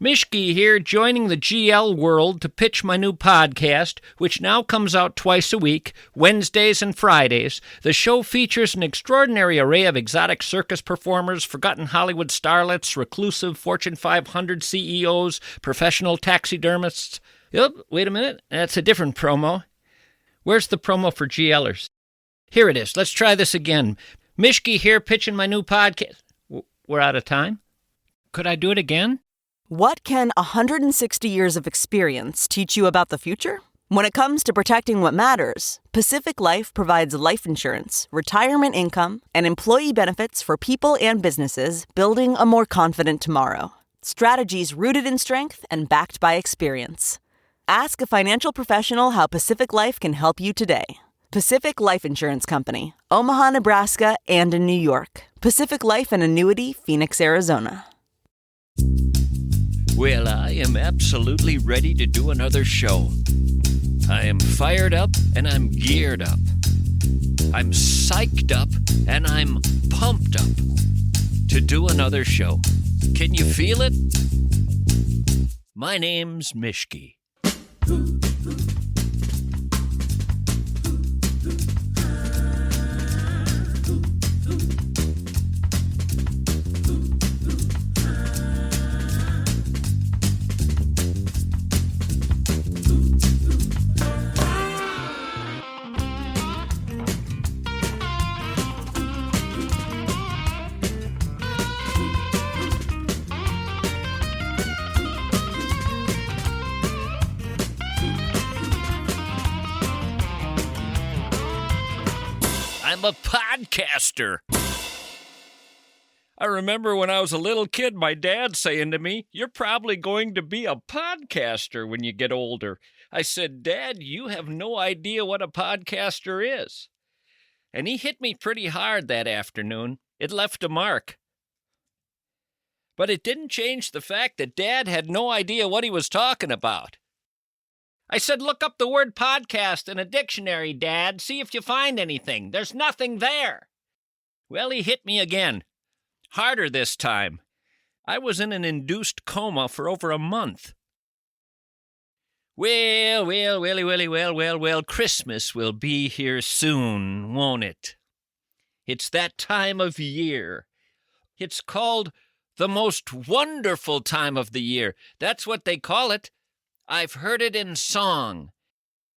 Mischke here, joining the GL world to pitch my new podcast, which now comes out twice a week, Wednesdays and Fridays. The show features an extraordinary array of exotic circus performers, forgotten Hollywood starlets, reclusive Fortune 500 CEOs, professional taxidermists. Wait a minute, that's a different promo. Where's the promo for GLers? Here it is. Let's try this again. Mischke here, pitching my new podcast. We're out of time? Could I do it again? What can 160 years of experience teach you about the future? When it comes to protecting what matters, Pacific Life provides life insurance, retirement income, and employee benefits for people and businesses building a more confident tomorrow. Strategies rooted in strength and backed by experience. Ask a financial professional how Pacific Life can help you today. Pacific Life Insurance Company, Omaha, Nebraska, and in New York. Pacific Life and Annuity, Phoenix, Arizona. Well, I am absolutely ready to do another show. I am fired up and I'm geared up. I'm psyched up and I'm pumped up to do another show. Can you feel it? My name's Mischke. I'm a podcaster. I remember when I was a little kid, my dad saying to me, "You're probably going to be a podcaster when you get older." I said, "Dad, you have no idea what a podcaster is." And he hit me pretty hard that afternoon. It left a mark. But it didn't change the fact that Dad had no idea what he was talking about. I said, "Look up the word podcast in a dictionary, Dad. See if you find anything. There's nothing there." Well, he hit me again. Harder this time. I was in an induced coma for over a month. Well, Christmas will be here soon, won't it? It's that time of year. It's called the most wonderful time of the year. That's what they call it. I've heard it in song.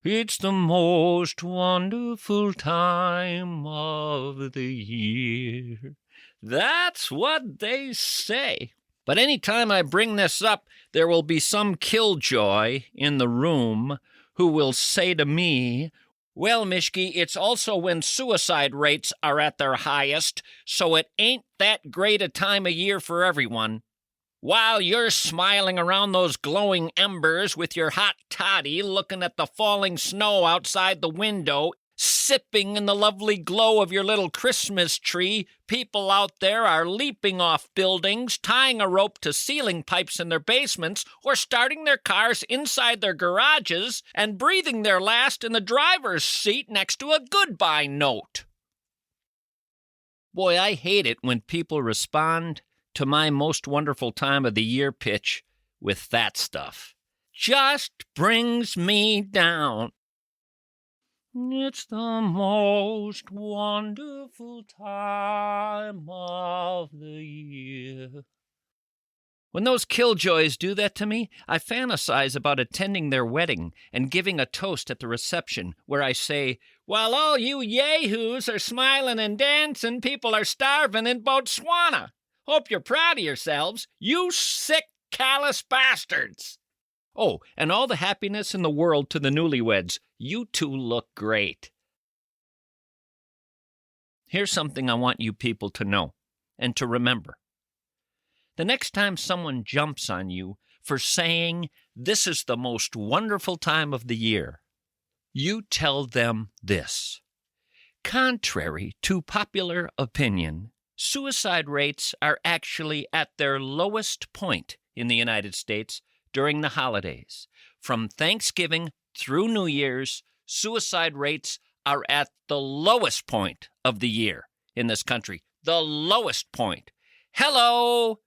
It's the most wonderful time of the year. That's what they say. But any time I bring this up, there will be some killjoy in the room who will say to me, "Well, Mischke, it's also when suicide rates are at their highest, so it ain't that great a time of year for everyone. While you're smiling around those glowing embers with your hot toddy, looking at the falling snow outside the window, sipping in the lovely glow of your little Christmas tree, people out there are leaping off buildings, tying a rope to ceiling pipes in their basements, or starting their cars inside their garages and breathing their last in the driver's seat next to a goodbye note." Boy, I hate it when people respond to my most wonderful time of the year pitch with that stuff. Just brings me down. It's the most wonderful time of the year. When those killjoys do that to me, I fantasize about attending their wedding and giving a toast at the reception where I say, "While all you yahoos are smiling and dancing, people are starving in Botswana. Hope you're proud of yourselves, you sick, callous bastards." Oh, and all the happiness in the world to the newlyweds. You two look great. Here's something I want you people to know and to remember. The next time someone jumps on you for saying this is the most wonderful time of the year, you tell them this. Contrary to popular opinion, suicide rates are actually at their lowest point in the United States during the holidays. From Thanksgiving through New Year's, suicide rates are at the lowest point of the year in this country. The lowest point. Hello!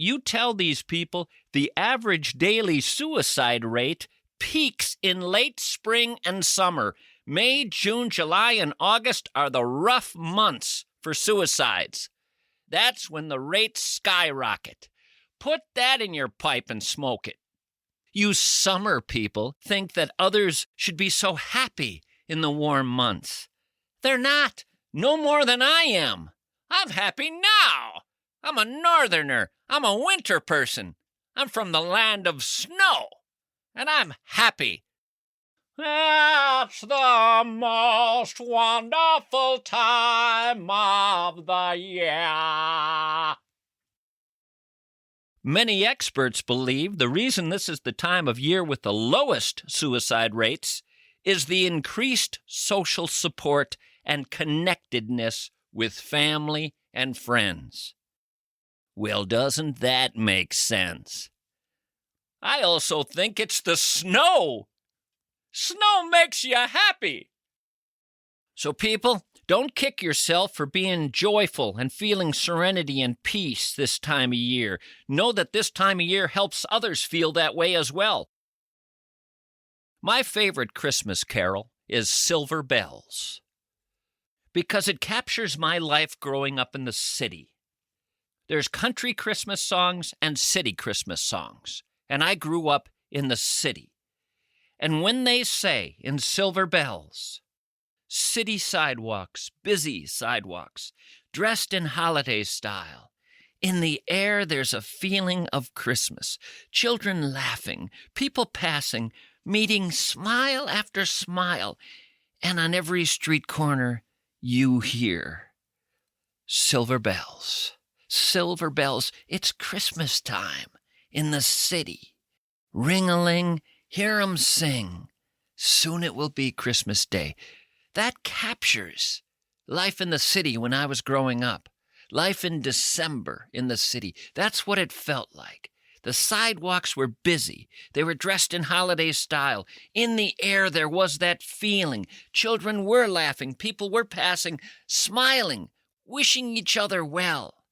you tell these people the average daily suicide rate peaks in late spring and summer. May, June, July, and August are the rough months for suicides. That's when the rates skyrocket. Put that in your pipe and smoke it. You summer people think that others should be so happy in the warm months. They're not, no more than I am. I'm happy now. I'm a northerner. I'm a winter person. I'm from the land of snow, and I'm happy. That's the most wonderful time of the year. Many experts believe the reason this is the time of year with the lowest suicide rates is the increased social support and connectedness with family and friends. Well, doesn't that make sense? I also think it's the snow. Snow makes you happy. So people, don't kick yourself for being joyful and feeling serenity and peace this time of year. Know that this time of year helps others feel that way as well. My favorite Christmas carol is Silver Bells because it captures my life growing up in the city. There's country Christmas songs and city Christmas songs, and I grew up in the city. And when they say in Silver Bells, city sidewalks, busy sidewalks, dressed in holiday style, in the air there's a feeling of Christmas, children laughing, people passing, meeting smile after smile, and on every street corner you hear silver bells. Silver bells, it's Christmas time in the city. Ring-a-ling, hear 'em sing. Soon it will be Christmas Day. That captures life in the city when I was growing up. Life in December in the city. That's what it felt like. The sidewalks were busy. They were dressed in holiday style. In the air there was that feeling. Children were laughing. People were passing, smiling, wishing each other well.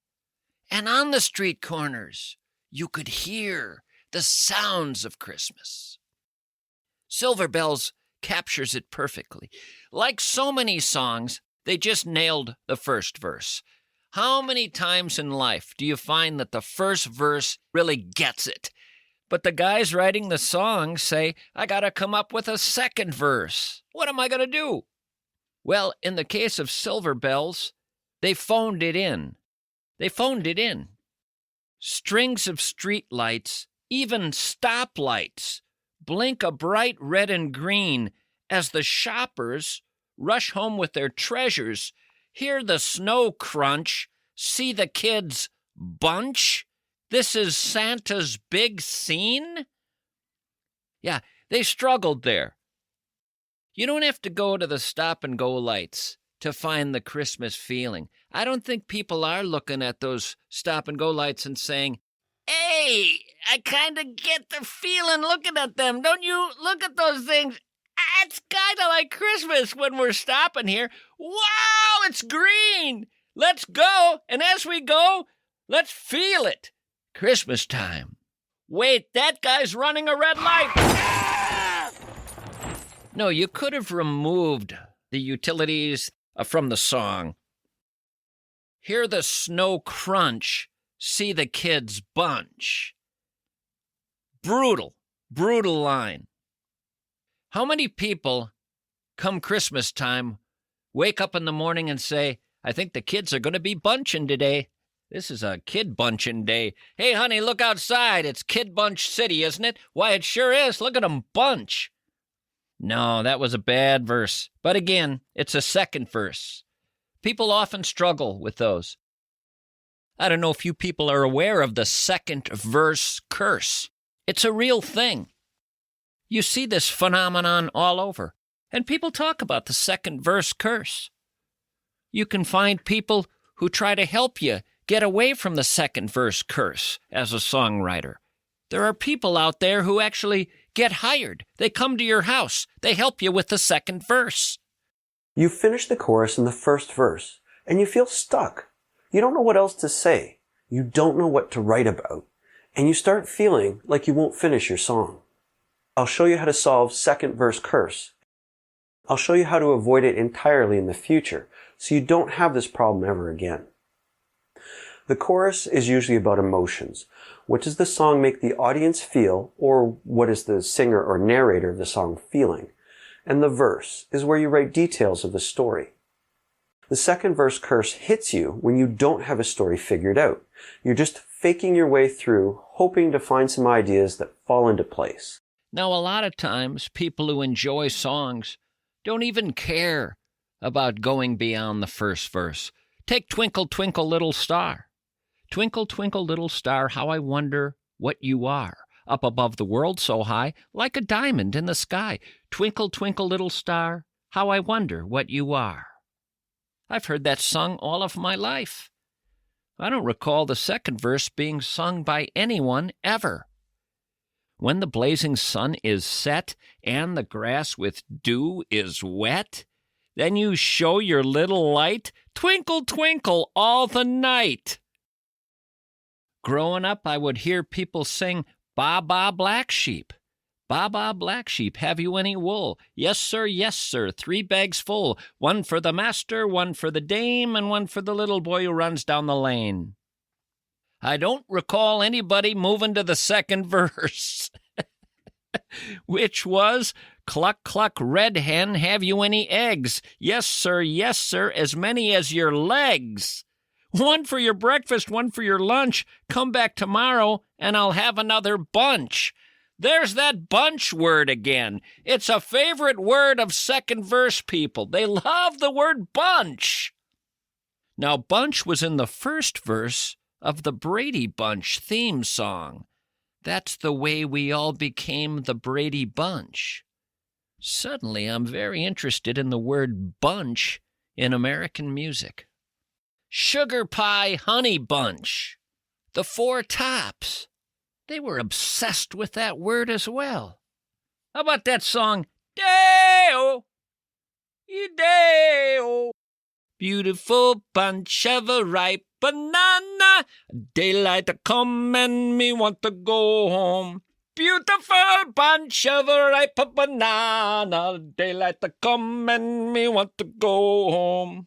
And on the street corners, you could hear the sounds of Christmas. Silver Bells captures it perfectly. Like so many songs, they just nailed the first verse. How many times in life do you find that the first verse really gets it? But the guys writing the song say, I gotta come up with a second verse. What am I gonna do? Well, in the case of Silver Bells, they phoned it in. Strings of street lights, even stoplights, blink a bright red and green as the shoppers rush home with their treasures, hear the snow crunch, see the kids bunch. This is Santa's big scene? Yeah, they struggled there. You don't have to go to the stop-and-go lights to find the Christmas feeling. I don't think people are looking at those stop-and-go lights and saying, hey, I kind of get the feeling looking at them. Don't you look at those things? It's kind of like Christmas when we're stopping here. Wow, it's green. Let's go. And as we go, let's feel it. Christmas time. Wait, that guy's running a red light. No, you could have removed the utilities from the song. Hear the snow crunch, see the kids bunch. Brutal line. How many people, come Christmas time, wake up in the morning and say, I think the kids are going to be bunching today. This is a kid bunching day. Hey, honey, look outside. It's Kid Bunch City, isn't it? Why, it sure is. Look at them bunch. No, that was a bad verse. But again, it's a second verse. People often struggle with those. I don't know if you people are aware of the second verse curse. It's a real thing. You see this phenomenon all over, and people talk about the second verse curse. You can find people who try to help you get away from the second verse curse as a songwriter. There are people out there who actually get hired. They come to your house. They help you with the second verse. You finish the chorus in the first verse, and you feel stuck. You don't know what else to say. You don't know what to write about, and you start feeling like you won't finish your song. I'll show you how to solve second verse curse. I'll show you how to avoid it entirely in the future, so you don't have this problem ever again. The chorus is usually about emotions. What does the song make the audience feel, or what is the singer or narrator of the song feeling? And the verse is where you write details of the story. The second verse curse hits you when you don't have a story figured out. You're just faking your way through, hoping to find some ideas that fall into place. Now, a lot of times, people who enjoy songs don't even care about going beyond the first verse. Take Twinkle, Twinkle, Little Star. Twinkle, twinkle, little star, how I wonder what you are. Up above the world so high, like a diamond in the sky. Twinkle, twinkle, little star, how I wonder what you are. I've heard that sung all of my life. I don't recall the second verse being sung by anyone ever. When the blazing sun is set and the grass with dew is wet, then you show your little light, twinkle, twinkle, all the night. Growing up, I would hear people sing, "Ba, ba, black sheep. Ba, ba, black sheep, have you any wool? Yes, sir, 3 bags full. 1 for the master, 1 for the dame, and 1 for the little boy who runs down the lane." I don't recall anybody moving to the second verse, which was, "Cluck, cluck, red hen, have you any eggs? Yes, sir, as many as your legs. 1 for your breakfast, 1 for your lunch. Come back tomorrow, and I'll have another bunch." There's that bunch word again. It's a favorite word of second verse people. They love the word bunch. Now, bunch was in the first verse of the Brady Bunch theme song. That's the way we all became the Brady Bunch. Suddenly, I'm very interested in the word bunch in American music. Sugar Pie Honey Bunch, the Four Tops. They were obsessed with that word as well. How about that song, Day-O, Day-O, beautiful bunch of a ripe banana, daylight to come and me want to go home. Beautiful bunch of a ripe banana, daylight to come and me want to go home.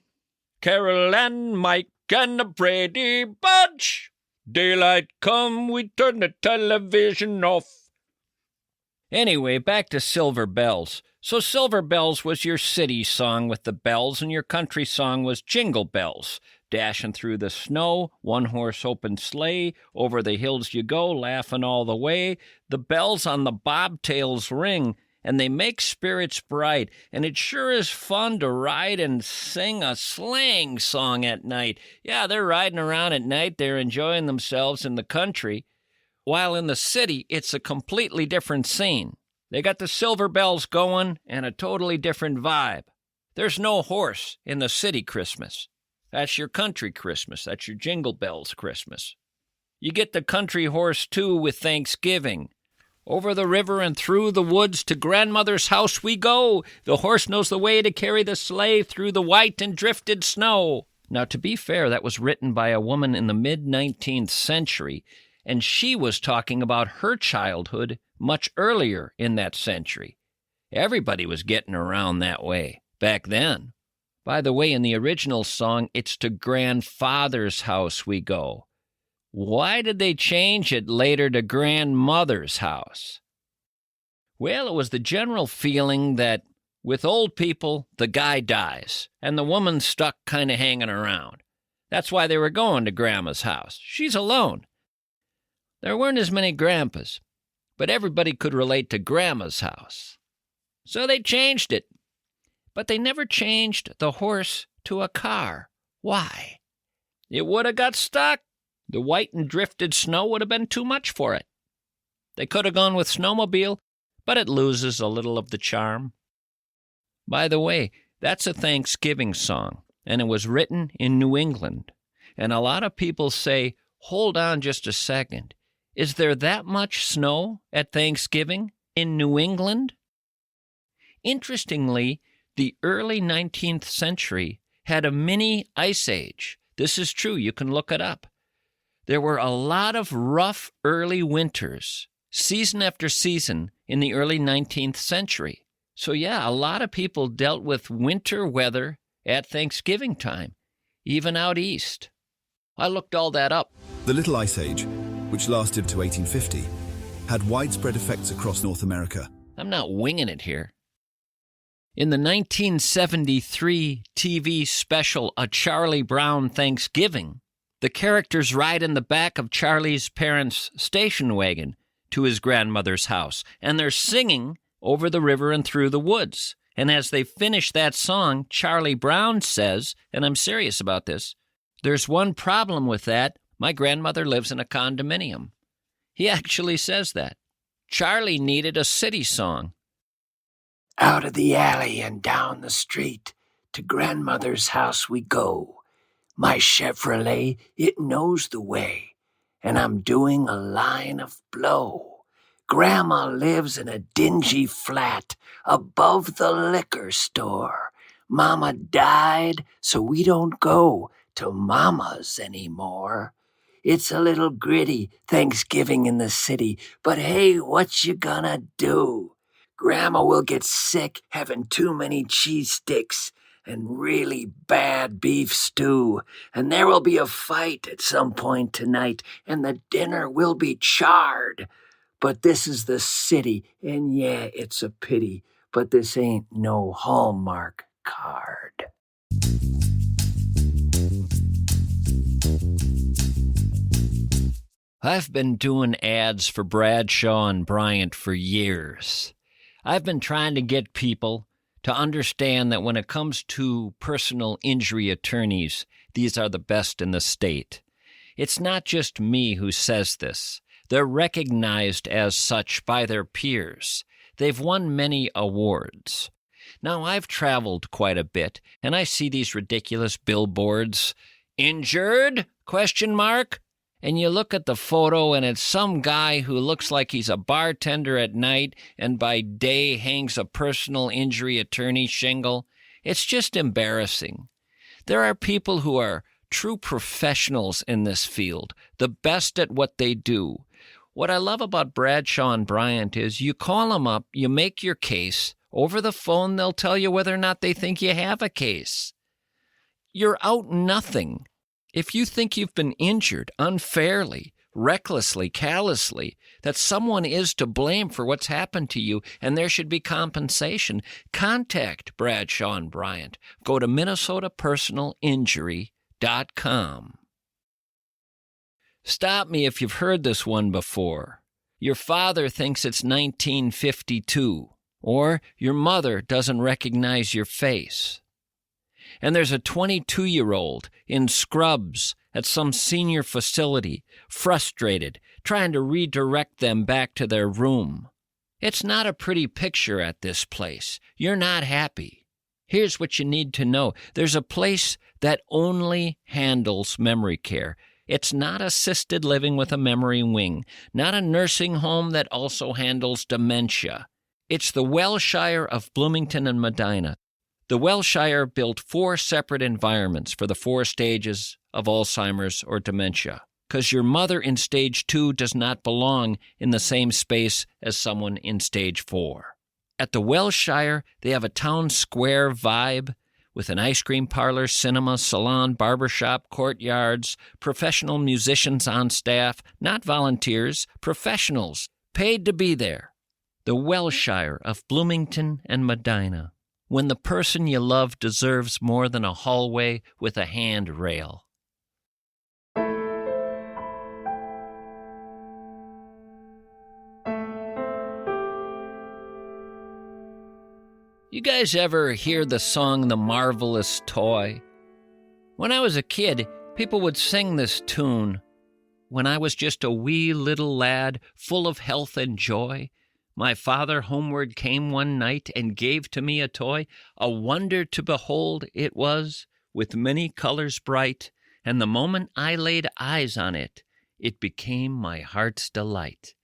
Carol and Mike and the Brady Bunch. Daylight come, we turn the television off. Anyway, back to Silver Bells. So Silver Bells was your city song with the bells, and your country song was Jingle Bells. Dashing through the snow, 1-horse open sleigh, over the hills you go, laughing all the way. The bells on the bobtails ring, and they make spirits bright, and it sure is fun to ride and sing a sleighing song at night. Yeah, they're riding around at night, they're enjoying themselves in the country, while in the city, it's a completely different scene. They got the silver bells going and a totally different vibe. There's no horse in the city Christmas. That's your country Christmas. That's your Jingle Bells Christmas. You get the country horse, too, with Thanksgiving. Over the river and through the woods to grandmother's house we go. The horse knows the way to carry the sleigh through the white and drifted snow. Now, to be fair, that was written by a woman in the mid-19th century, and she was talking about her childhood much earlier in that century. Everybody was getting around that way back then. By the way, in the original song, it's to grandfather's house we go. Why did they change it later to grandmother's house? Well, it was the general feeling that with old people, the guy dies, and the woman's stuck kind of hanging around. That's why they were going to grandma's house. She's alone. There weren't as many grandpas, but everybody could relate to grandma's house. So they changed it. But they never changed the horse to a car. Why? It would have got stuck. The white and drifted snow would have been too much for it. They could have gone with snowmobile, but it loses a little of the charm. By the way, that's a Thanksgiving song, and it was written in New England. And a lot of people say, hold on just a second. Is there that much snow at Thanksgiving in New England? Interestingly, the early 19th century had a mini ice age. This is true. You can look it up. there were a lot of rough early winters, season after season, in the early 19th century. So yeah, a lot of people dealt with winter weather at Thanksgiving time, even out east. I looked all that up. The Little Ice Age, which lasted to 1850, had widespread effects across North America. I'm not winging it here. In the 1973 TV special A Charlie Brown Thanksgiving, the characters ride in the back of Charlie's parents' station wagon to his grandmother's house, and they're singing Over the River and Through the Woods. And as they finish that song, Charlie Brown says, and I'm serious about this, there's one problem with that. My grandmother lives in a condominium. He actually says that. Charlie needed a city song. Out of the alley and down the street, to grandmother's house we go. My Chevrolet, it knows the way, and I'm doing a line of blow. Grandma lives in a dingy flat above the liquor store. Mama died, so we don't go to Mama's anymore. It's a little gritty, Thanksgiving in the city, but hey, what you gonna do? Grandma will get sick having too many cheese sticks and really bad beef stew, and there will be a fight at some point tonight, and the dinner will be charred. But this is the city, and yeah, it's a pity, but this ain't no Hallmark card. I've been doing ads for Bradshaw and Bryant for years. I've been trying to get people to understand that when it comes to personal injury attorneys, these are the best in the state. It's not just me who says this. They're recognized as such by their peers. They've won many awards. Now, I've traveled quite a bit, and I see these ridiculous billboards. Injured? ? And you look at the photo, and it's some guy who looks like he's a bartender at night and by day hangs a personal injury attorney shingle. It's just embarrassing. There are people who are true professionals in this field, the best at what they do. What I love about Bradshaw and Bryant is you call them up, you make your case. Over the phone, they'll tell you whether or not they think you have a case. You're out nothing. If you think you've been injured unfairly, recklessly, callously, that someone is to blame for what's happened to you and there should be compensation, contact Bradshaw and Bryant. Go to MinnesotaPersonalInjury.com. Stop me if you've heard this one before. Your father thinks it's 1952, or your mother doesn't recognize your face. And there's a 22-year-old in scrubs at some senior facility, frustrated, trying to redirect them back to their room. It's not a pretty picture at this place. You're not happy. Here's what you need to know. There's a place that only handles memory care. It's not assisted living with a memory wing, not a nursing home that also handles dementia. It's the Wellshire of Bloomington and Medina. The Wellshire built 4 separate environments for the 4 stages of Alzheimer's or dementia, because your mother in stage 2 does not belong in the same space as someone in stage 4. At the Wellshire, they have a town square vibe with an ice cream parlor, cinema, salon, barbershop, courtyards, professional musicians on staff, not volunteers, professionals, paid to be there. The Wellshire of Bloomington and Medina. When the person you love deserves more than a hallway with a handrail. You guys ever hear the song The Marvelous Toy? When I was a kid, people would sing this tune. When I was just a wee little lad, full of health and joy, my father homeward came one night and gave to me a toy. A wonder to behold it was, with many colors bright, and the moment I laid eyes on it, it became my heart's delight.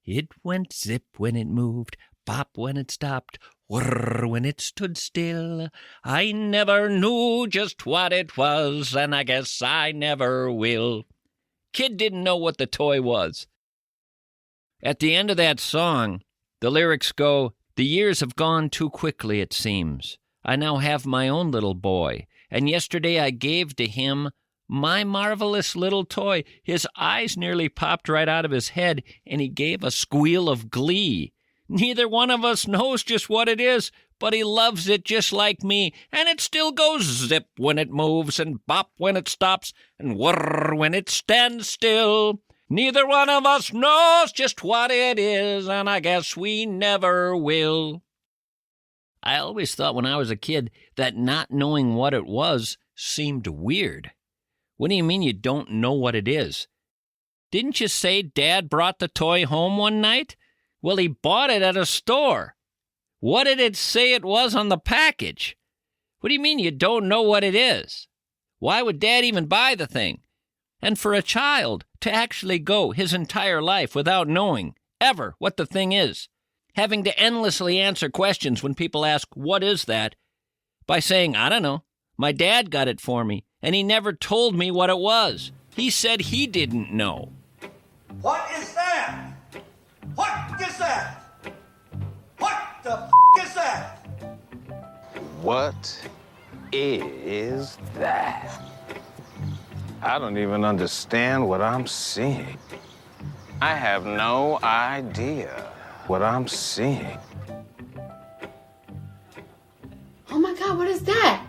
It went zip when it moved, pop when it stopped, whirr when it stood still. I never knew just what it was, and I guess I never will. Kid didn't know what the toy was. At the end of that song, the lyrics go, "The years have gone too quickly, it seems. I now have my own little boy, and yesterday I gave to him my marvelous little toy." His eyes nearly popped right out of his head, and he gave a squeal of glee. Neither one of us knows just what it is, but he loves it just like me, and it still goes zip when it moves, and bop when it stops, and whirr when it stands still. Neither one of us knows just what it is, and I guess we never will. I always thought when I was a kid that not knowing what it was seemed weird. What do you mean you don't know what it is? Didn't you say Dad brought the toy home one night? Well, he bought it at a store. What did it say it was on the package? What do you mean you don't know what it is? Why would Dad even buy the thing? And for a child to actually go his entire life without knowing ever what the thing is, having to endlessly answer questions when people ask, "What is that?" by saying, "I don't know. My dad got it for me, and he never told me what it was. He said he didn't know." What is that? What is that? What the is that? What is that? I don't even understand what I'm seeing. I have no idea what I'm seeing. Oh my God, what is that?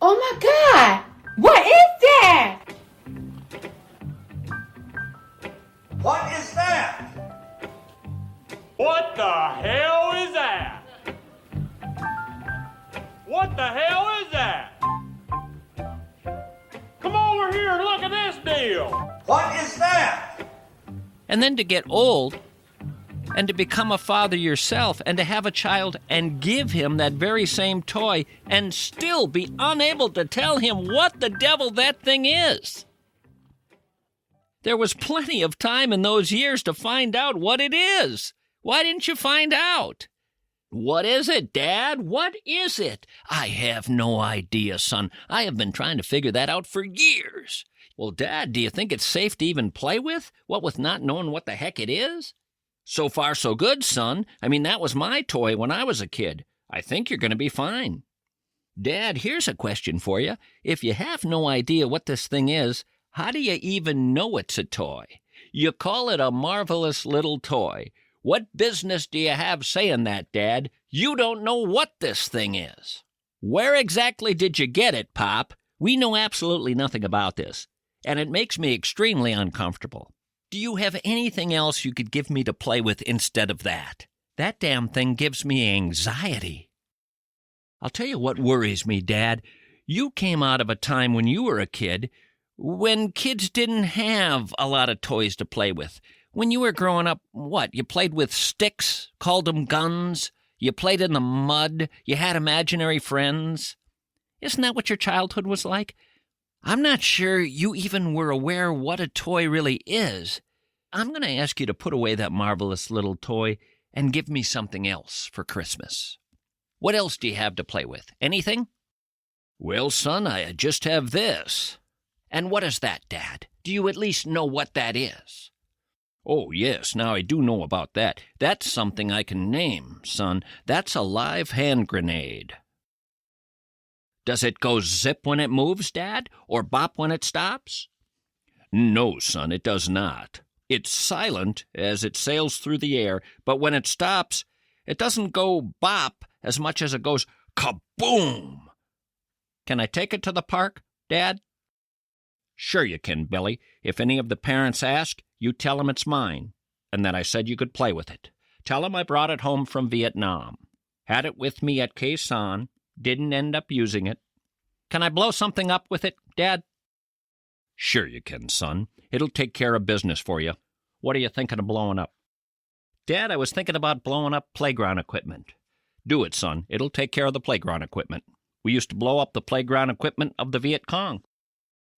Oh my God, what is that? What is that? What the hell is that? What the hell is that? Come over here and look at this deal. What is that? And then to get old and to become a father yourself and to have a child and give him that very same toy and still be unable to tell him what the devil that thing is. There was plenty of time in those years to find out what it is. Why didn't you find out? What is it, Dad? What is it? I have no idea, son. I have been trying to figure that out for years. Well, Dad, do you think it's safe to even play with? What with not knowing what the heck it is? So far, so good, son. I mean, that was my toy when I was a kid. I think you're going to be fine. Dad, here's a question for you. If you have no idea what this thing is, how do you even know it's a toy? You call it a marvelous little toy. What business do you have saying that, Dad? You don't know what this thing is. Where exactly did you get it, Pop? We know absolutely nothing about this, and it makes me extremely uncomfortable. Do you have anything else you could give me to play with instead of that? That damn thing gives me anxiety. I'll tell you what worries me, Dad. You came out of a time when you were a kid when kids didn't have a lot of toys to play with. When you were growing up, what? You played with sticks, called them guns, you played in the mud, you had imaginary friends. Isn't that what your childhood was like? I'm not sure you even were aware what a toy really is. I'm going to ask you to put away that marvelous little toy and give me something else for Christmas. What else do you have to play with? Anything? Well, son, I just have this. And what is that, Dad? Do you at least know what that is? Oh, yes, now I do know about that. That's something I can name, son. That's a live hand grenade. Does it go zip when it moves, Dad, or bop when it stops? No, son, it does not. It's silent as it sails through the air, but when it stops, it doesn't go bop as much as it goes kaboom. Can I take it to the park, Dad? Sure you can, Billy. If any of the parents ask, you tell them it's mine, and that I said you could play with it. Tell them I brought it home from Vietnam. Had it with me at Khe Sanh, didn't end up using it. Can I blow something up with it, Dad? Sure you can, son. It'll take care of business for you. What are you thinking of blowing up? Dad, I was thinking about blowing up playground equipment. Do it, son. It'll take care of the playground equipment. We used to blow up the playground equipment of the Viet Cong.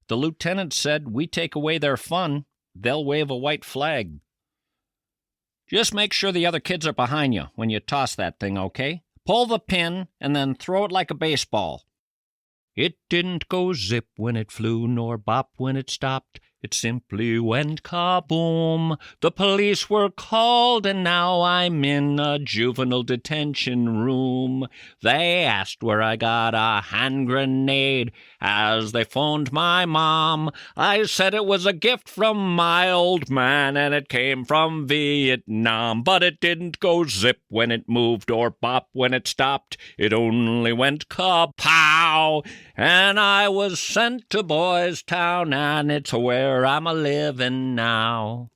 The lieutenant said we take away their fun, they'll wave a white flag. Just make sure the other kids are behind you when you toss that thing, okay? Pull the pin and then throw it like a baseball. It didn't go zip when it flew, nor bop when it stopped. It simply went kaboom. The police were called, and now I'm in a juvenile detention room. They asked where I got a hand grenade as they phoned my mom. I said it was a gift from my old man, and it came from Vietnam. But it didn't go zip when it moved, or bop when it stopped. It only went kapow. And I was sent to Boys Town, and it's where I'm a-living now.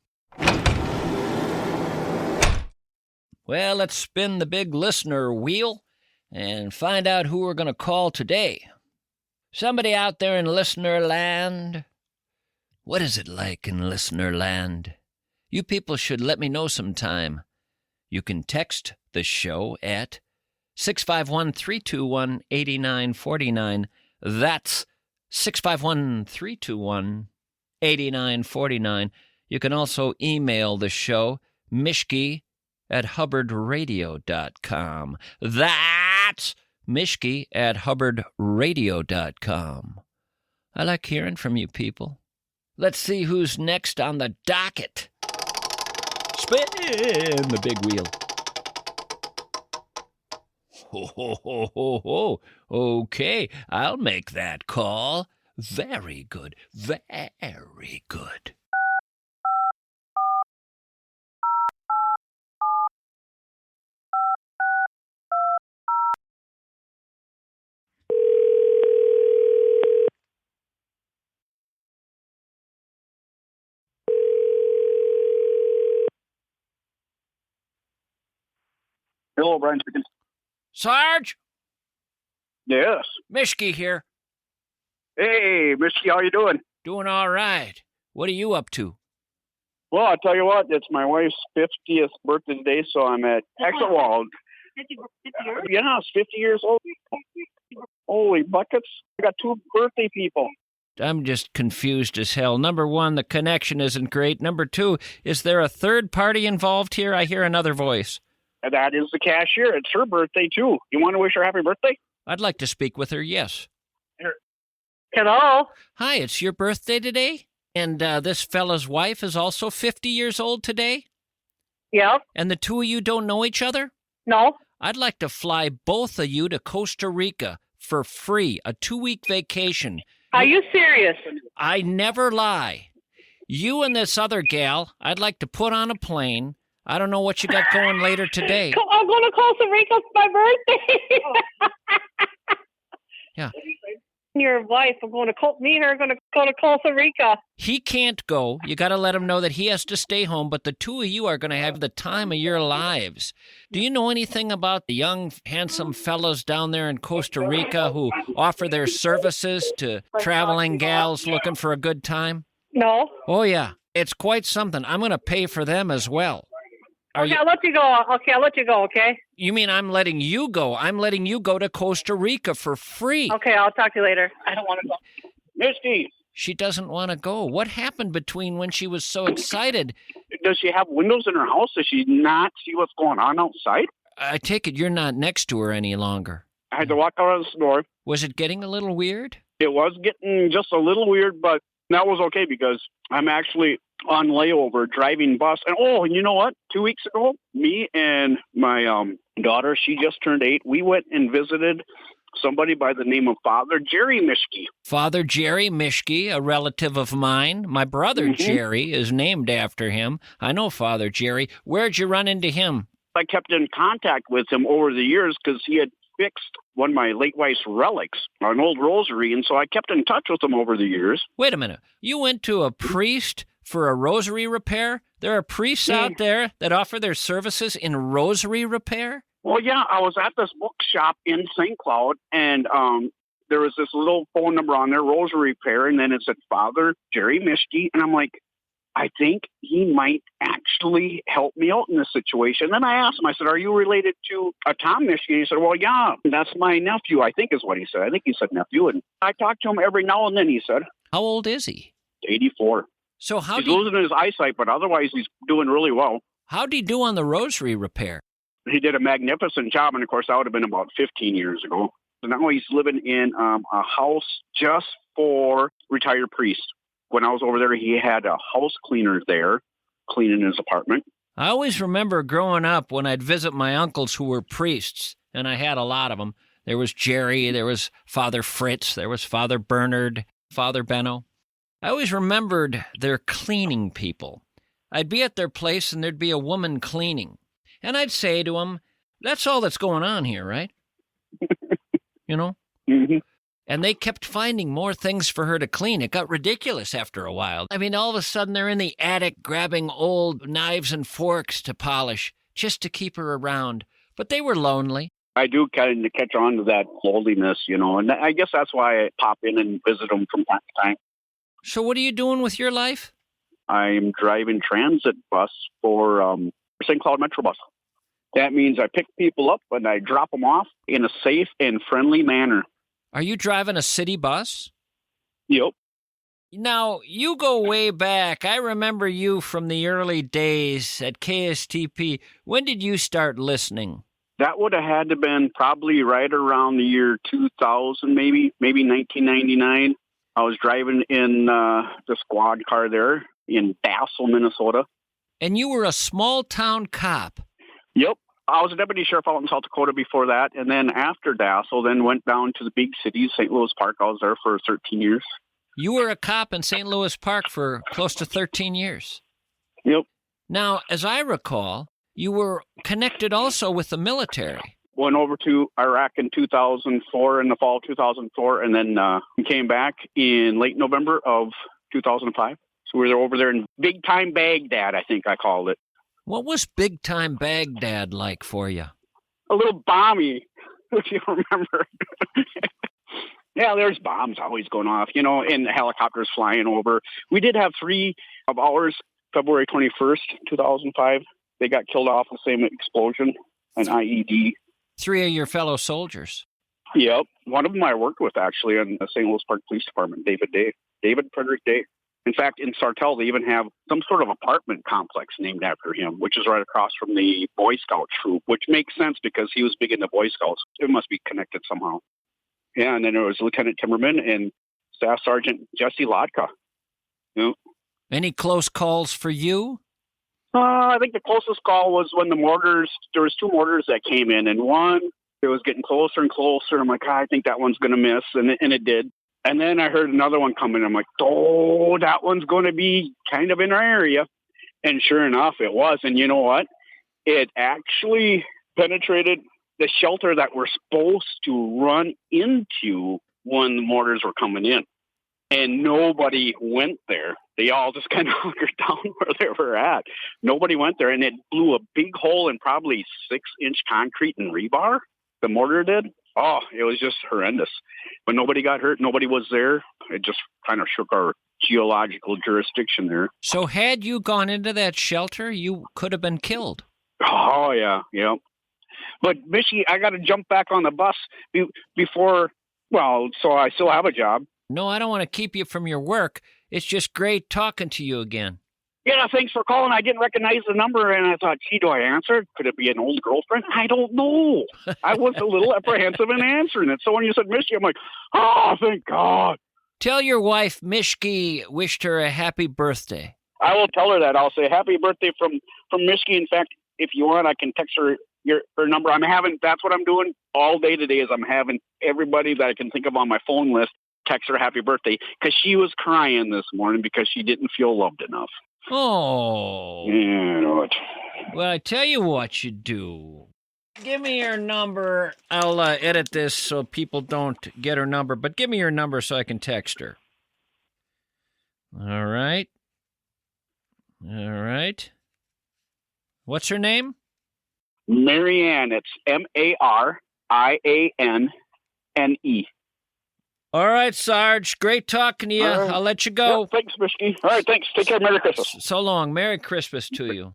Well, let's spin the big listener wheel and find out who we're going to call today. Somebody out there in listener land? What is it like in listener land? You people should let me know sometime. You can text the show at 651-321-8949. That's 651-321-8949. You can also email the show, Mischke at hubbardradio.com. That's Mischke at hubbardradio.com. I like hearing from you people. Let's see who's next on the docket. Spin the big wheel. Ho, ho, ho, ho, ho. Okay, I'll make that call. Very good, very good. Hello, Brian speaking. Sarge? Yes. Mischke here. Hey, Mischke, how you doing? Doing all right. What are you up to? Well, I'll tell you what, it's my wife's 50th birthday today, so I'm at Exit Wall. 50 years? Yeah, it's 50 years old. Holy buckets. I got two birthday people. I'm just confused as hell. Number one, the connection isn't great. Number two, is there a third party involved here? I hear another voice. And that is the cashier. It's her birthday, too. You want to wish her happy birthday? I'd like to speak with her, yes. Here. Hello? Hi, it's your birthday today? And this fella's wife is also 50 years old today? Yeah. And the two of you don't know each other? No. I'd like to fly both of you to Costa Rica for free, a 2-week vacation. Are you serious? I never lie. You and this other gal, I'd like to put on a plane. I don't know what you got going later today. I'm going to Costa Rica for my birthday. Yeah. Your wife, I'm going to go to Costa Rica. He can't go. You got to let him know that he has to stay home, but the two of you are going to have the time of your lives. Do you know anything about the young, handsome fellows down there in Costa Rica who offer their services to traveling gals looking for a good time? No. Oh, yeah. It's quite something. I'm going to pay for them as well. Okay, I'll let you go. Okay, I'll let you go, okay? You mean I'm letting you go? I'm letting you go to Costa Rica for free. Okay, I'll talk to you later. I don't want to go. Misty. She doesn't want to go. What happened between when she was so excited? Does she have windows in her house? Does she not see what's going on outside? I take it you're not next to her any longer. I had to walk out of the door. Was it getting a little weird? It was getting just a little weird, but that was okay because I'm actually on layover driving bus. And you know what? 2 weeks ago, me and my daughter, she just turned 8. We went and visited somebody by the name of Father Jerry Mischke. Father Jerry Mischke, a relative of mine. My brother Jerry is named after him. I know Father Jerry. Where'd you run into him? I kept in contact with him over the years because he had fixed one of my late wife's relics, an old rosary, and so I kept in touch with him over the years. Wait a minute. You went to a priest for a rosary repair? There are priests out there that offer their services in rosary repair? Well, yeah, I was at this bookshop in St. Cloud, and there was this little phone number on there, rosary repair, and then it said Father Jerry Mischke, and I'm like, I think he might actually help me out in this situation. Then I asked him, I said, are you related to Tom Mischke? And he said, well, yeah, that's my nephew, I think is what he said. I think he said nephew. And I talk to him every now and then, he said. How old is he? 84. So he's losing his eyesight, but otherwise he's doing really well. How'd he do on the rosary repair? He did a magnificent job, and of course that would have been about 15 years ago. So now he's living in a house just for retired priests. When I was over there, he had a house cleaner there cleaning his apartment. I always remember growing up when I'd visit my uncles who were priests, and I had a lot of them. There was Jerry, there was Father Fritz, there was Father Bernard, Father Benno. I always remembered their cleaning people. I'd be at their place and there'd be a woman cleaning. And I'd say to them, that's all that's going on here, right? You know? Mm-hmm. And they kept finding more things for her to clean. It got ridiculous after a while. I mean, all of a sudden they're in the attic grabbing old knives and forks to polish just to keep her around. But they were lonely. I do kind of catch on to that loneliness, you know, and I guess that's why I pop in and visit them from time to time. So what are you doing with your life? I'm driving transit bus for St. Cloud Metro Bus. That means I pick people up and I drop them off in a safe and friendly manner. Are you driving a city bus? Yep. Now, you go way back. I remember you from the early days at KSTP. When did you start listening? That would have had to been probably right around the year 2000, maybe 1999. I was driving in the squad car there in Dassel, Minnesota. And you were a small-town cop. Yep. I was a deputy sheriff out in South Dakota before that, and then after Dassel, then went down to the big cities, St. Louis Park. I was there for 13 years. You were a cop in St. Louis Park for close to 13 years. Yep. Now, as I recall, you were connected also with the military. Went over to Iraq in 2004, in the fall of 2004, and then came back in late November of 2005. So we were over there in big-time Baghdad, I think I called it. What was big-time Baghdad like for you? A little balmy, if you remember. Yeah, there's bombs always going off, you know, and helicopters flying over. We did have 3 of ours, February 21st, 2005. They got killed off the same explosion, an IED. 3 of your fellow soldiers. Yep. One of them I worked with, actually, in the St. Louis Park Police Department, David Frederick Day. In fact, in Sartell, they even have some sort of apartment complex named after him, which is right across from the Boy Scout troop, which makes sense because he was big into Boy Scouts. It must be connected somehow. Yeah, and then there was Lieutenant Timmerman and Staff Sergeant Jesse Lodka. Yep. Any close calls for you? I think the closest call was when there was 2 mortars that came in, and one, it was getting closer and closer. I'm like, I think that one's going to miss, and it did. And then I heard another one coming. I'm like, oh, that one's going to be kind of in our area. And sure enough, it was. And you know what? It actually penetrated the shelter that we're supposed to run into when the mortars were coming in. And nobody went there. They all just kind of hunkered down where they were at. Nobody went there. And it blew a big hole in probably 6-inch concrete and rebar. The mortar did. Oh, it was just horrendous. But nobody got hurt. Nobody was there. It just kind of shook our geological jurisdiction there. So had you gone into that shelter, you could have been killed. Oh, yeah. But, Mischke, I got to jump back on the bus before, so I still have a job. No, I don't want to keep you from your work. It's just great talking to you again. Yeah, thanks for calling. I didn't recognize the number, and I thought, gee, do I answer? Could it be an old girlfriend? I don't know. I was a little apprehensive in answering it. So when you said Mischke, I'm like, oh, thank God. Tell your wife Mischke wished her a happy birthday. I will tell her that. I'll say happy birthday from Mischke. In fact, if you want, I can text her her number. That's what I'm doing all day today is I'm having everybody that I can think of on my phone list text her happy birthday because she was crying this morning because she didn't feel loved enough. Oh. Yeah, Well, I tell you what you do. Give me your number. I'll edit this so people don't get her number, but give me your number so I can text her. All right. What's her name? Marianne. It's Marianne. All right, Sarge. Great talking to you. Right. I'll let you go. Yeah, thanks, Mischke. All right, thanks. Take care. Merry Christmas. So long. Merry Christmas to you.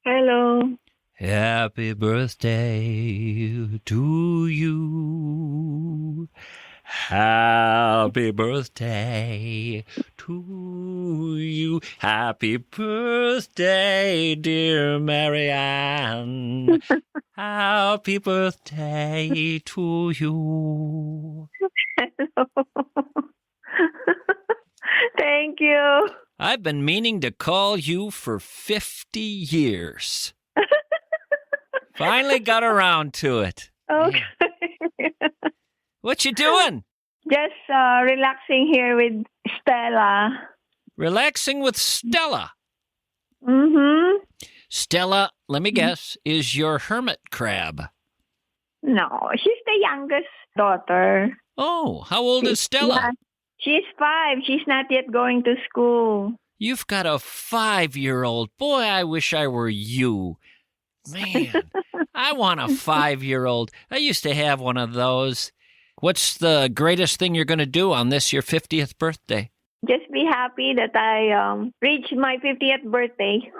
Hello. Happy birthday to you. Happy birthday to to you. Happy birthday, dear Marianne. Happy birthday to you. Thank you. I've been meaning to call you for 50 years. Finally got around to it. Okay. What you doing? Just relaxing here with Stella. Relaxing with Stella. Mm-hmm. Stella, let me guess, is your hermit crab. No, she's the youngest daughter. Oh, how old is Stella? Yeah, she's 5. She's not yet going to school. You've got a 5-year-old. Boy, I wish I were you. Man, I want a 5-year-old. I used to have one of those. What's the greatest thing you're going to do on this, your 50th birthday? Just be happy that I reached my 50th birthday.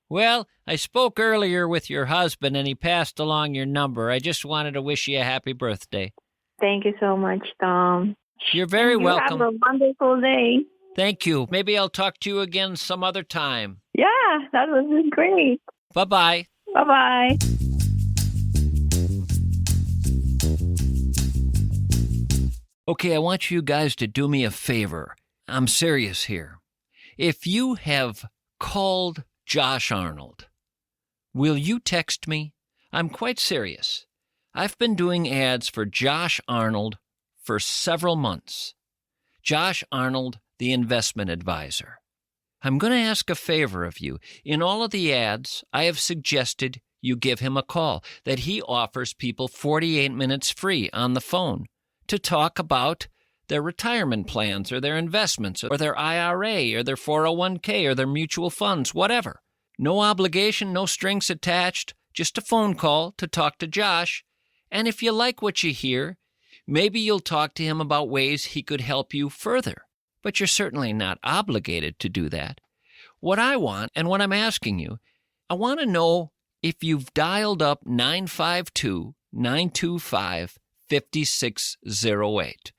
Well, I spoke earlier with your husband, and he passed along your number. I just wanted to wish you a happy birthday. Thank you so much, Tom. You're very welcome. Have a wonderful day. Thank you. Maybe I'll talk to you again some other time. Yeah, that was great. Bye-bye. Bye-bye. Okay, I want you guys to do me a favor. I'm serious here. If you have called Josh Arnold, will you text me? I'm quite serious. I've been doing ads for Josh Arnold for several months. Josh Arnold, the investment advisor. I'm going to ask a favor of you. In all of the ads, I have suggested you give him a call, that he offers people 48 minutes free on the phone to talk about their retirement plans or their investments or their IRA or their 401k or their mutual funds, whatever. No obligation, no strings attached, just a phone call to talk to Josh. And if you like what you hear, maybe you'll talk to him about ways he could help you further. But you're certainly not obligated to do that. What I want, and what I'm asking you, I want to know if you've dialed up 952-925-5608.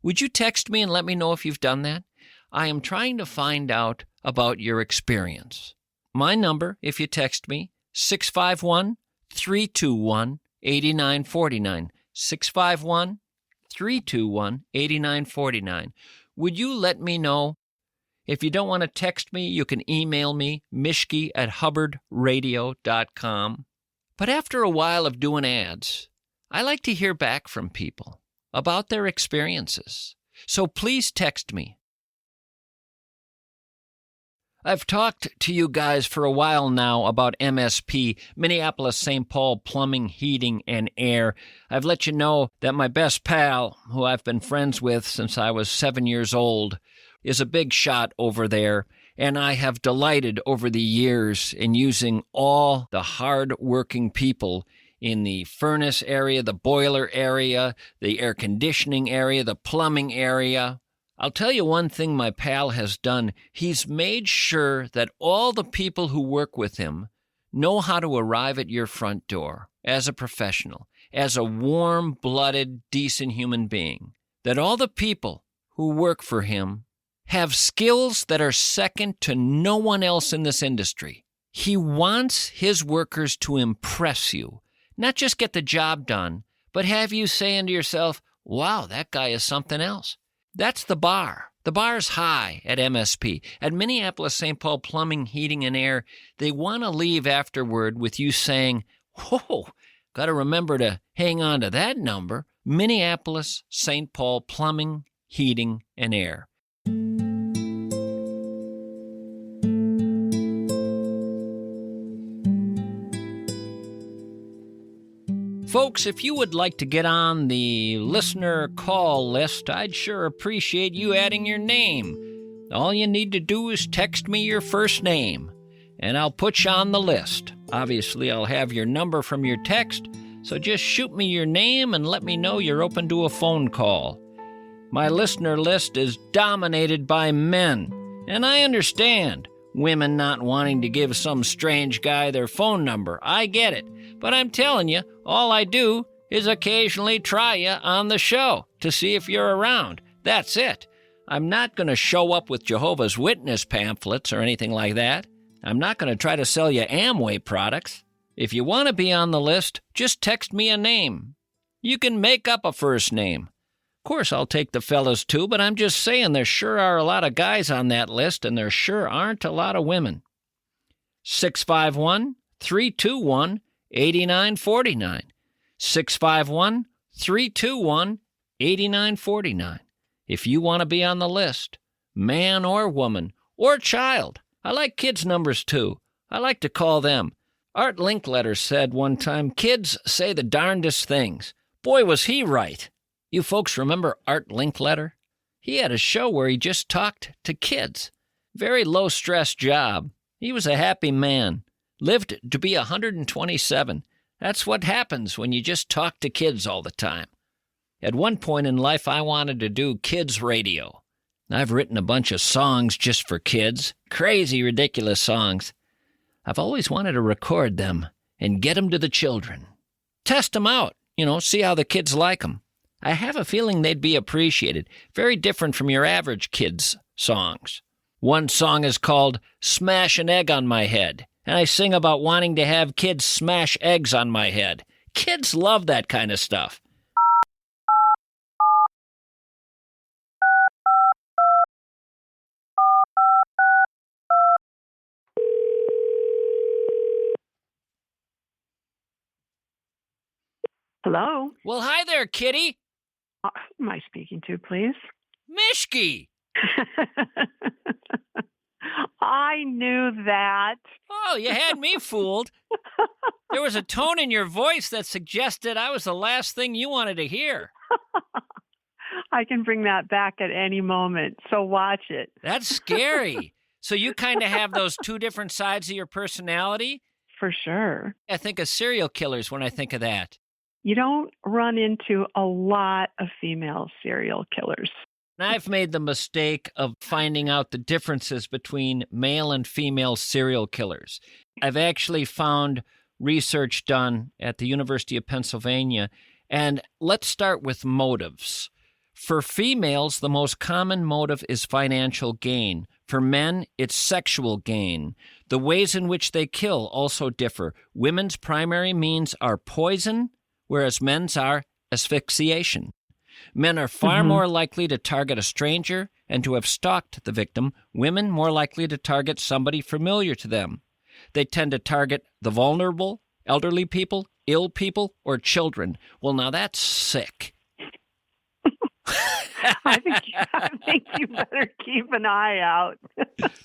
Would you text me and let me know if you've done that? I am trying to find out about your experience. My number, if you text me, 651-321-8949. 651-321-8949. Would you let me know? If you don't want to text me, you can email me, Mischke@hubbardradio.com. But after a while of doing ads, I like to hear back from people about their experiences. So please text me. I've talked to you guys for a while now about MSP, Minneapolis-St. Paul Plumbing, Heating, and Air. I've let you know that my best pal, who I've been friends with since I was 7 years old, is a big shot over there, and I have delighted over the years in using all the hard-working people in the furnace area, the boiler area, the air conditioning area, the plumbing area. I'll tell you one thing my pal has done. He's made sure that all the people who work with him know how to arrive at your front door as a professional, as a warm-blooded, decent human being. That all the people who work for him have skills that are second to no one else in this industry. He wants his workers to impress you, not just get the job done, but have you saying to yourself, wow, that guy is something else. That's the bar. The bar's high at MSP. At Minneapolis-St. Paul Plumbing, Heating, and Air, they want to leave afterward with you saying, whoa, got to remember to hang on to that number, Minneapolis-St. Paul Plumbing, Heating, and Air. Folks, if you would like to get on the listener call list, I'd sure appreciate you adding your name. All you need to do is text me your first name, and I'll put you on the list. Obviously, I'll have your number from your text, so just shoot me your name and let me know you're open to a phone call. My listener list is dominated by men, and I understand women not wanting to give some strange guy their phone number. I get it. But I'm telling you, all I do is occasionally try you on the show to see if you're around. That's it. I'm not going to show up with Jehovah's Witness pamphlets or anything like that. I'm not going to try to sell you Amway products. If you want to be on the list, just text me a name. You can make up a first name. Of course, I'll take the fellas too, but I'm just saying there sure are a lot of guys on that list, and there sure aren't a lot of women. 651-321-8949. 651-321-8949. If you want to be on the list, man or woman or child. I like kids' numbers too. I like to call them. Art Linkletter said one time, kids say the darndest things. Boy, was he right. You folks remember Art Linkletter? He had a show where he just talked to kids. Very low-stress job. He was a happy man. Lived to be 127. That's what happens when you just talk to kids all the time. At one point in life, I wanted to do kids' radio. I've written a bunch of songs just for kids. Crazy, ridiculous songs. I've always wanted to record them and get them to the children. Test them out, see how the kids like them. I have a feeling they'd be appreciated. Very different from your average kids' songs. One song is called Smash an Egg on My Head, and I sing about wanting to have kids smash eggs on my head. Kids love that kind of stuff. Hello? Well, hi there, kitty. Who am I speaking to, please? Mischke. I knew that. Oh, you had me fooled. There was a tone in your voice that suggested I was the last thing you wanted to hear. I can bring that back at any moment, so watch it. That's scary. So you kind of have those two different sides of your personality? For sure. I think of serial killers when I think of that. You don't run into a lot of female serial killers. I've made the mistake of finding out the differences between male and female serial killers. I've actually found research done at the University of Pennsylvania, and let's start with motives. For females, the most common motive is financial gain. For men, it's sexual gain. The ways in which they kill also differ. Women's primary means are poison, whereas men's are asphyxiation. Men are far more likely to target a stranger and to have stalked the victim. Women more likely to target somebody familiar to them. They tend to target the vulnerable, elderly people, ill people, or children. Well, now that's sick. I think you better keep an eye out.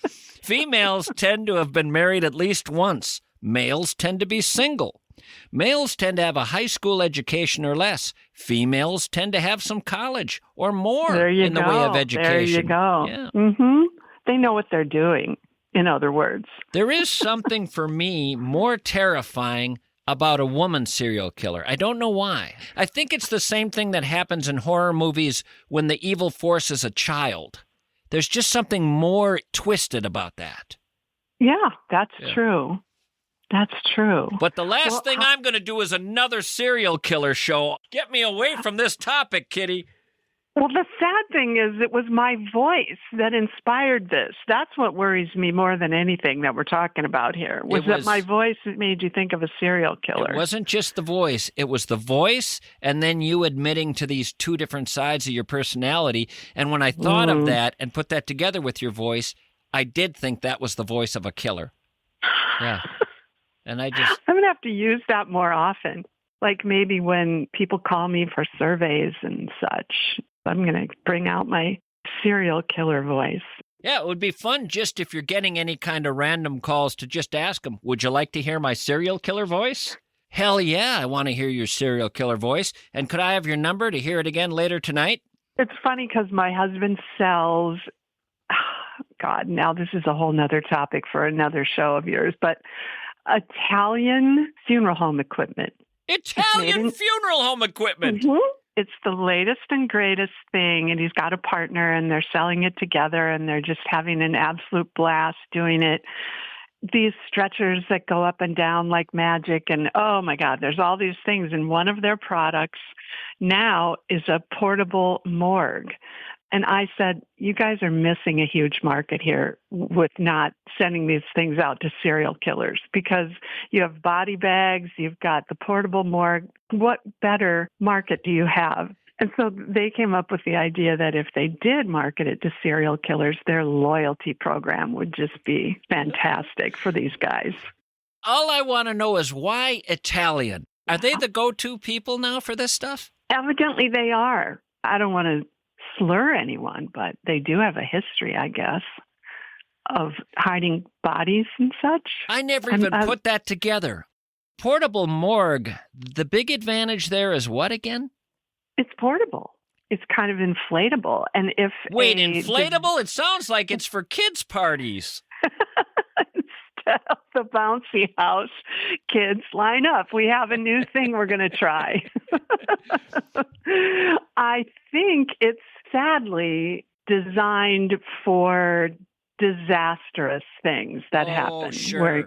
Females tend to have been married at least once. Males tend to be single. Males tend to have a high school education or less. Females tend to have some college or more in the way of education. There you go. Yeah. They know what they're doing, in other words. There is something for me more terrifying about a woman serial killer. I don't know why. I think it's the same thing that happens in horror movies when the evil force is a child. There's just something more twisted about that. Yeah, that's true. That's true. But the last thing I'm going to do is another serial killer show. Get me away from this topic, kitty. Well, the sad thing is it was my voice that inspired this. That's what worries me more than anything that we're talking about here, was that my voice that made you think of a serial killer. It wasn't just the voice. It was the voice and then you admitting to these two different sides of your personality. And when I thought of that and put that together with your voice, I did think that was the voice of a killer. Yeah. And I'm going to have to use that more often. Like maybe when people call me for surveys and such, I'm going to bring out my serial killer voice. Yeah, it would be fun just if you're getting any kind of random calls to just ask them, would you like to hear my serial killer voice? Hell yeah, I want to hear your serial killer voice. And could I have your number to hear it again later tonight? It's funny because my husband sells, God, now this is a whole nother topic for another show of yours, but Italian funeral home equipment. Italian funeral home equipment. It's the latest and greatest thing, and he's got a partner, and they're selling it together, and they're just having an absolute blast doing it. These stretchers that go up and down like magic, and oh my God, there's all these things. And one of their products now is a portable morgue. And I said, you guys are missing a huge market here with not sending these things out to serial killers, because you have body bags, you've got the portable morgue. What better market do you have? And so they came up with the idea that if they did market it to serial killers, their loyalty program would just be fantastic for these guys. All I want to know is why Italian? Are they the go-to people now for this stuff? Evidently they are. I don't want to slur anyone, but they do have a history, I guess, of hiding bodies and such. I never even put that together. Portable morgue, the big advantage there is what again? It's portable. It's kind of inflatable. And if inflatable? It sounds like it's for kids' parties. Instead of the bouncy house, kids, line up. We have a new thing we're going to try. I think it's sadly designed for disastrous things that happen.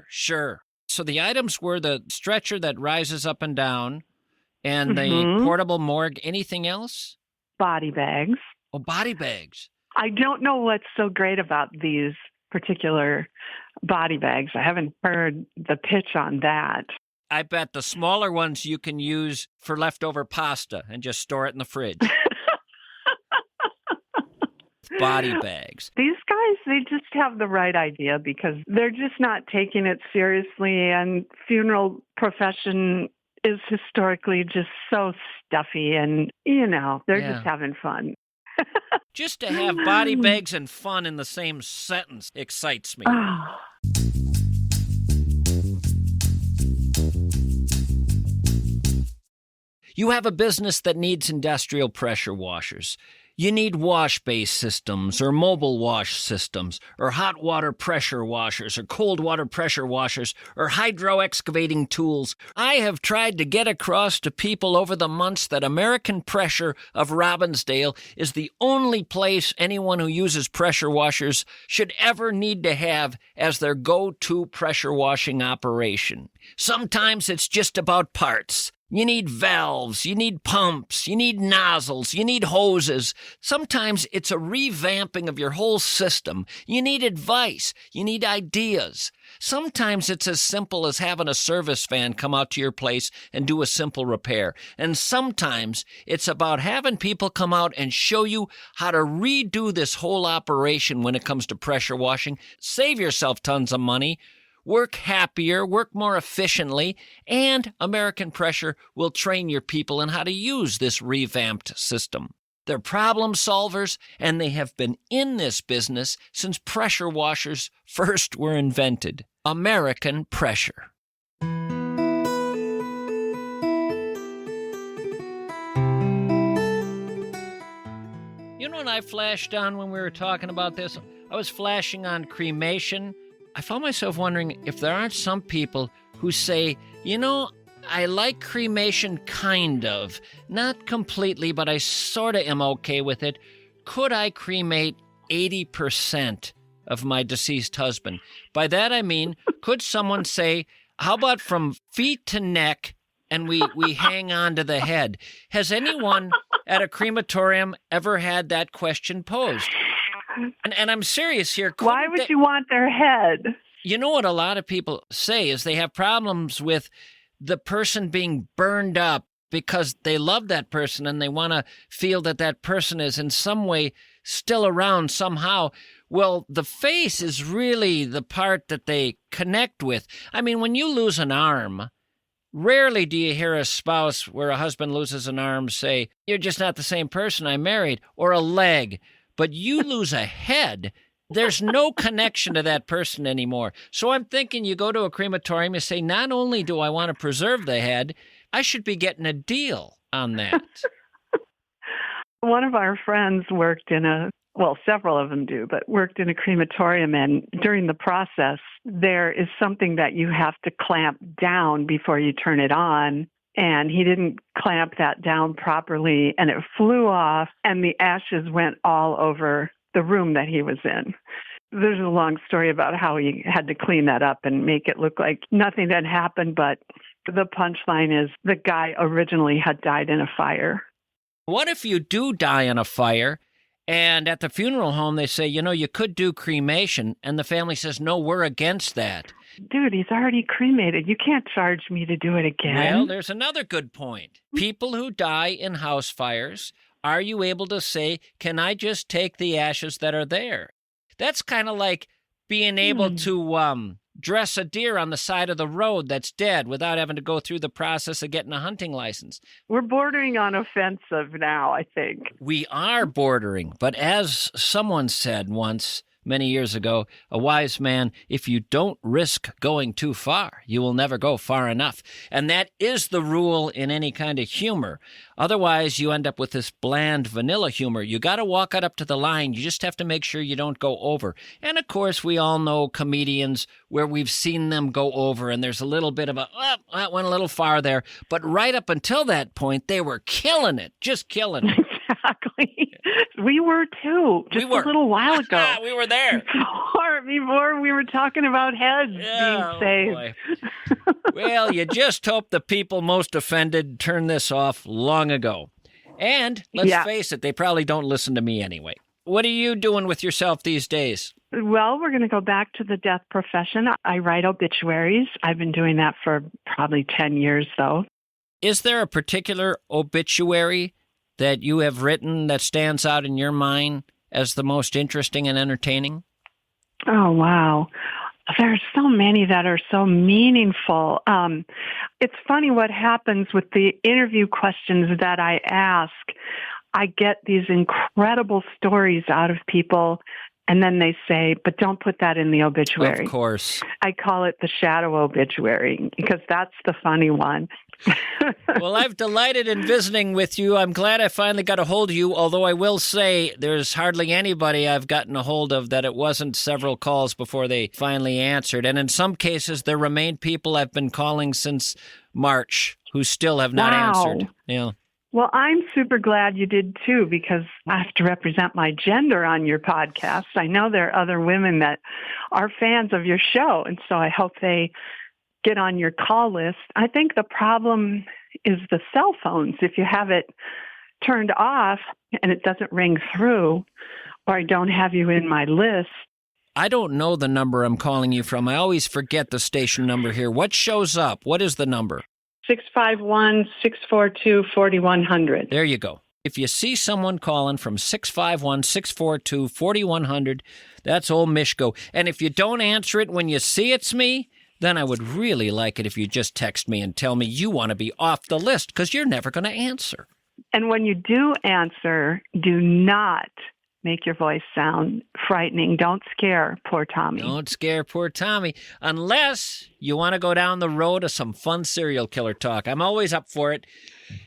Sure. So the items were the stretcher that rises up and down and the portable morgue. Anything else? Body bags. Oh, body bags. I don't know what's so great about these particular body bags. I haven't heard the pitch on that. I bet the smaller ones you can use for leftover pasta and just store it in the fridge. Body bags. These guys, they just have the right idea because they're just not taking it seriously, and funeral profession is historically just so stuffy, and, they're just having fun. Just to have body bags and fun in the same sentence excites me. You have a business that needs industrial pressure washers. You need wash-based systems or mobile wash systems or hot water pressure washers or cold water pressure washers or hydro-excavating tools. I have tried to get across to people over the months that American Pressure of Robbinsdale is the only place anyone who uses pressure washers should ever need to have as their go-to pressure washing operation. Sometimes it's just about parts. You need valves, you need pumps, you need nozzles, you need hoses. Sometimes it's a revamping of your whole system. You need advice, you need ideas. Sometimes it's as simple as having a service van come out to your place and do a simple repair. And sometimes it's about having people come out and show you how to redo this whole operation when it comes to pressure washing. Save yourself tons of money. Work happier, work more efficiently, and American Pressure will train your people in how to use this revamped system. They're problem solvers, and they have been in this business since pressure washers first were invented. American Pressure. You know what I flashed on when we were talking about this? I was flashing on cremation. I found myself wondering if there aren't some people who say, I like cremation kind of. Not completely, but I sort of am okay with it. Could I cremate 80% of my deceased husband? By that I mean, could someone say, how about from feet to neck and we hang on to the head? Has anyone at a crematorium ever had that question posed? And I'm serious here. Why would you want their head? You know what a lot of people say is they have problems with the person being burned up because they love that person and they want to feel that that person is in some way still around somehow. Well, the face is really the part that they connect with. I mean, when you lose an arm, rarely do you hear a spouse where a husband loses an arm say, you're just not the same person I married, or a leg. But you lose a head, there's no connection to that person anymore. So I'm thinking you go to a crematorium, you say, not only do I want to preserve the head, I should be getting a deal on that. One of our friends worked several of them do, but worked in a crematorium, and during the process, there is something that you have to clamp down before you turn it on. And he didn't clamp that down properly, and it flew off, and the ashes went all over the room that he was in. There's a long story about how he had to clean that up and make it look like nothing had happened, but the punchline is the guy originally had died in a fire. What if you do die in a fire, And at the funeral home, they say, you could do cremation. And the family says, no, we're against that. Dude, he's already cremated. You can't charge me to do it again. Well, there's another good point. People who die in house fires, are you able to say, can I just take the ashes that are there? That's kind of like being able to dress a deer on the side of the road that's dead without having to go through the process of getting a hunting license. We're bordering on offensive now, I think. We are bordering, but as someone said once, many years ago, a wise man, if you don't risk going too far, you will never go far enough. And that is the rule in any kind of humor. Otherwise, you end up with this bland vanilla humor. You got to walk it up to the line. You just have to make sure you don't go over. And of course, we all know comedians where we've seen them go over, and there's a little bit of that went a little far there. But right up until that point, they were killing it, just killing it. Exactly. We were too, just a little while ago. We were there. Before we were talking about heads being saved. Well, you just hope the people most offended turned this off long ago. And let's face it, they probably don't listen to me anyway. What are you doing with yourself these days? Well, we're going to go back to the death profession. I write obituaries. I've been doing that for probably 10 years, though. Is there a particular obituary that you have written that stands out in your mind as the most interesting and entertaining? Oh, wow. There's so many that are so meaningful. It's funny what happens with the interview questions that I ask. I get these incredible stories out of people, and then they say, but don't put that in the obituary. Of course. I call it the shadow obituary because that's the funny one. Well, I've delighted in visiting with you. I'm glad I finally got a hold of you, although I will say there's hardly anybody I've gotten a hold of that it wasn't several calls before they finally answered. And in some cases, there remain people I've been calling since March who still have not answered. Yeah. Well, I'm super glad you did, too, because I have to represent my gender on your podcast. I know there are other women that are fans of your show, and so I hope they get on your call list. I think the problem is the cell phones. If you have it turned off and it doesn't ring through, or I don't have you in my list. I don't know the number I'm calling you from. I always forget the station number here. What shows up? What is the number? 651-642-4100. There you go. If you see someone calling from 651-642-4100, that's old Mischke. And if you don't answer it when you see it's me, then I would really like it if you just text me and tell me you want to be off the list because you're never going to answer. And when you do answer, do not make your voice sound frightening. Don't scare poor Tommy. Don't scare poor Tommy unless you want to go down the road of some fun serial killer talk. I'm always up for it.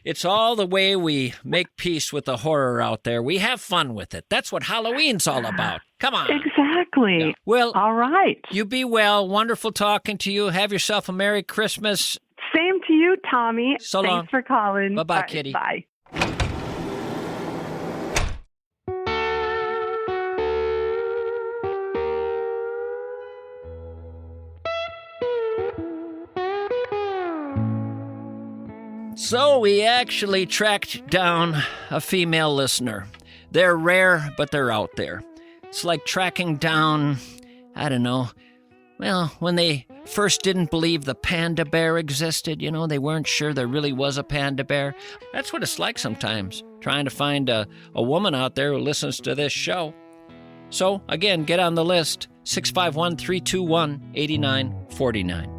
It's all the way we make peace with the horror out there. We have fun with it. That's what Halloween's all about. Come on. Exactly. Yeah. Well, all right. You be well. Wonderful talking to you. Have yourself a Merry Christmas. Same to you, Tommy. So long. Thanks for calling. Bye-bye, right, kitty. Bye. So we actually tracked down a female listener. They're rare, but they're out there. It's like tracking down, I don't know, well, when they first didn't believe the panda bear existed, they weren't sure there really was a panda bear. That's what it's like sometimes, trying to find a woman out there who listens to this show. So, again, get on the list, 651-321-8949.